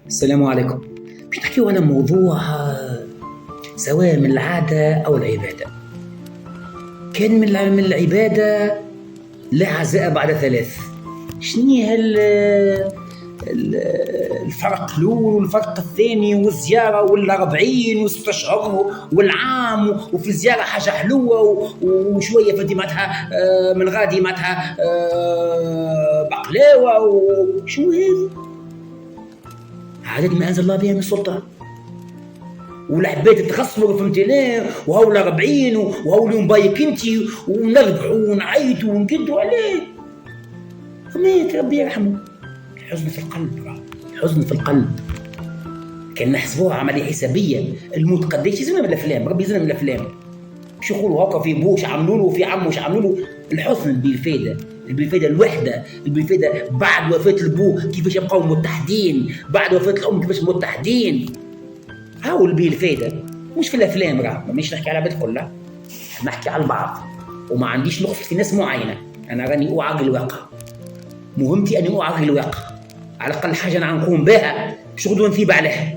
السلام عليكم. باش نحكيو على موضوع سواء من العادة أو العبادة. كان من العبادة لا عزاء بعد ثلاث. شنية الفرق الأول والفرق الثاني والزيارة والأربعين واستشهر والعام وفي الزيارة حاجة حلوة وشوية فدي معناتها من غادي معناتها بقلاوة وشو هذا؟ عادة ما أنزل الله بها من سلطان، والعباد تخصموا فهمتني وهو الأربعين وهو اليوم بايك انتي ونربحوا ونعيطوا ونقدوا عليه. مات ربي يرحمه. الحزن في القلب، الحزن في القلب. كان نحسبوها عملية حسابية. الموت قديش يزلنا من الأفلام، ربي يزلنا من الأفلام. شو يقولوا هكا في بوش عملوا له وفي عمه وش عملوا له. الحزن بالفايدة الوحدة بالفايدة بعد وفاة البو كيفاش يبقوا متحدين، بعد وفاة الأم كيفاش متحدين. هاو الفايدة مش في الأفلام. راه مانيش نحكي على العباد كلها، نحكي على البعض. وما عنديش نقص في ناس معينة، أنا راني أوعى الواقع. مهمتي أني أوعى الواقع، على الأقل حاجة أنا نقوم بها مش غدوة نثيب عليها،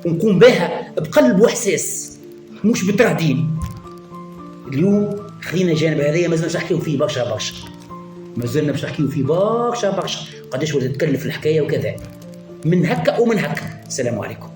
ونقوم بها بقلب وإحساس مش بتردين. اليوم خلينا جانب هذايا مازلنا نحكيو فيه برشا، مازلنا باش نحكيو فيه برشا قداش ولا تتكلف الحكاية وكذا، من هكا ومن هكا. السلام عليكم.